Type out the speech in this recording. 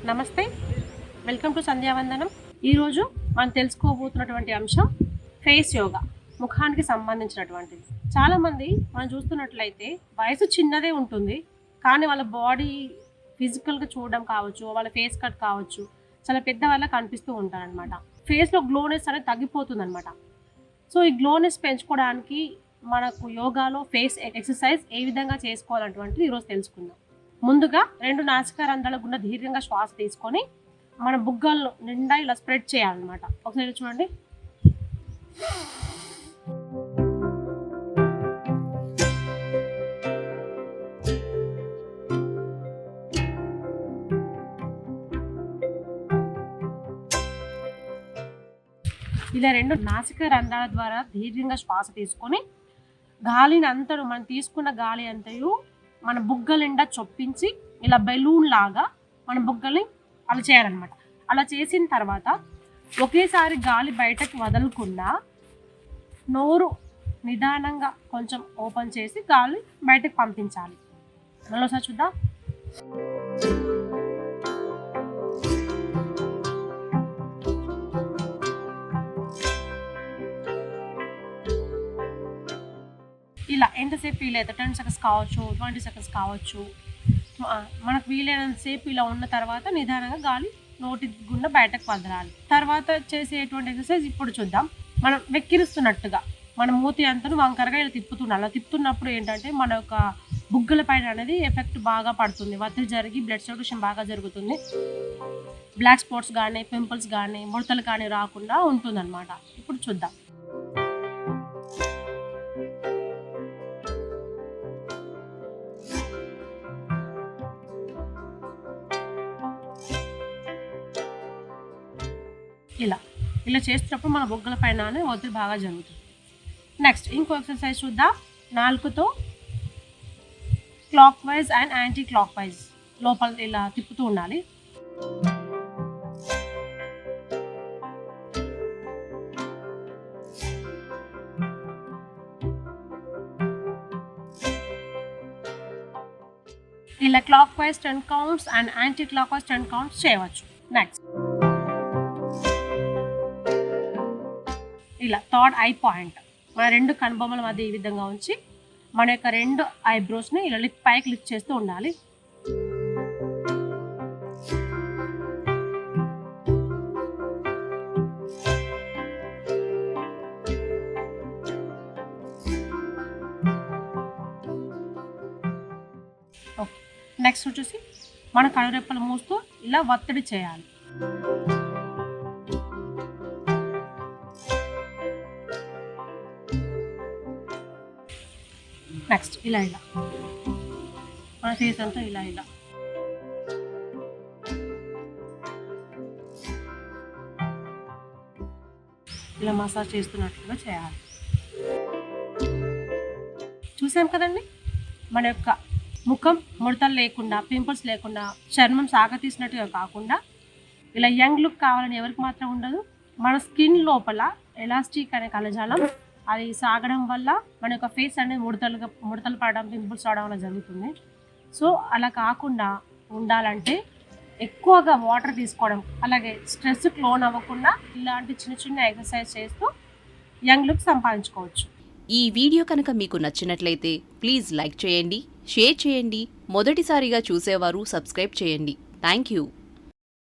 నమస్తే, welcome to సంధ్యావందనం. ఈరోజు మనం తెలుసుకోబోతున్నటువంటి అంశం ఫేస్ యోగా, ముఖానికి సంబంధించినటువంటిది. చాలామంది మనం చూస్తున్నట్లయితే వయసు చిన్నదే ఉంటుంది, కానీ వాళ్ళ బాడీ ఫిజికల్గా చూడడం కావచ్చు, వాళ్ళ ఫేస్ కట్ కావచ్చు, చాలా పెద్ద వాళ్ళ కనిపిస్తూ ఉంటారనమాట. ఫేస్లో గ్లోనెస్ అనేది తగ్గిపోతుంది అనమాట. సో ఈ గ్లోనెస్ పెంచుకోవడానికి మనకు యోగాలో ఫేస్ ఎక్సర్సైజ్ ఏ విధంగా చేసుకోవాలన్నటువంటిది ఈరోజు తెలుసుకుందాం. ముందుగా 2 నాసికా రంధ్రాల గుండా దీర్ఘంగా శ్వాస తీసుకొని మన బుగ్గల్లో నిండా ఇలా స్ప్రెడ్ చేయాలన్నమాట. ఒకసారి చూడండి. ఇలా 2 నాసికా రంధ్రాల ద్వారా దీర్ఘంగా శ్వాస తీసుకొని గాలిని అంతను మనం తీసుకున్న గాలి అంతయు మన బుగ్గల నిండా చొప్పించి ఇలా బెలూన్ లాగా మన బుగ్గల్ని అలా చేయాలన్నమాట. అలా చేసిన తర్వాత ఒకేసారి గాలి బయటకు వదలకుండా నోరు నిదానంగా కొంచెం ఓపెన్ చేసి గాలి బయటకు పంపించాలి. మరోసారి చూద్దాం. ఇలా ఎంతసేపు వీలైతే 10 సెకండ్స్ కావచ్చు, 20 సెకండ్స్ కావచ్చు, మనకు వీలైనంతసేపు ఇలా ఉన్న తర్వాత నిదానంగా గాలి నోటి గుండా బయటకు వదలాలి. తర్వాత చేసేటువంటి ఎక్సర్సైజ్ ఇప్పుడు చూద్దాం. మనం వెక్కిరిస్తున్నట్టుగా మన మూతి అంతను వంకరగా ఇలా తిప్పుతున్నాం. అలా తిప్పుతున్నప్పుడు ఏంటంటే మన యొక్క బుగ్గల పైన అనేది ఎఫెక్ట్ బాగా పడుతుంది, ఒత్తిడి జరిగి బ్లడ్ సర్క్యులేషన్ బాగా జరుగుతుంది. బ్లాక్ స్పాట్స్ కానీ, పింపుల్స్ కానీ, ముడతలు కానీ రాకుండా ఉంటుందన్నమాట. ఇప్పుడు చూద్దాం. ఇలా చేస్తున్నప్పుడు మన బొగ్గల పైన ఒత్తిడి బాగా జరుగుతుంది. నెక్స్ట్ ఇంకో ఎక్సర్సైజ్ చూద్దాం. నాలుకతో clockwise and anticlockwise లోపల ఇలా తిప్పుతూ ఉండాలి. ఇలా clock wise 10 counts and anti clock wise 10 counts చేయవచ్చు. నెక్స్ట్ ఇలా థర్డ్ ఐ పాయింట్ మన 2 కనుబొమ్మల మధ్య ఈ విధంగా ఉంచి మన యొక్క 2 ఐబ్రోస్ని ఇలా పైకి లిఫ్ట్ చేస్తూ ఉండాలి. ఓకే, నెక్స్ట్ వచ్చేసి మన కనురెప్పలు మూస్తూ ఇలా ఒత్తిడి చేయాలి. నెక్స్ట్ ఇలా మన ఫేస్ అంతా ఇలా మసాజ్ చేస్తున్నట్లుగా చేయాలి. చూసాం కదండి, మన యొక్క ముఖం ముడతలు లేకుండా, పింపుల్స్ లేకుండా, చర్మం సాగతీసినట్టుగా కాకుండా ఇలా యంగ్ లుక్ కావాలని ఎవరికి మాత్రం ఉండదు. మన స్కిన్ లోపల ఎలాస్టిక్ అనే కణజాలం అది సాగడం వల్ల మన యొక్క ఫేస్ అనేది ముడతలు పడడం, పింపుల్స్ రావడం వల్ల జరుగుతుంది. సో అలా కాకుండా ఉండాలంటే ఎక్కువగా వాటర్ తీసుకోవడం, అలాగే స్ట్రెస్కి లోన్ అవ్వకుండా ఇలాంటి చిన్న ఎక్సర్సైజ్ చేస్తూ యంగ్ లుక్ సంపాదించుకోవచ్చు. ఈ వీడియో కనుక మీకు నచ్చినట్లయితే ప్లీజ్ లైక్ చేయండి, షేర్ చేయండి. మొదటిసారిగా చూసేవారు సబ్స్క్రైబ్ చేయండి. Thank you.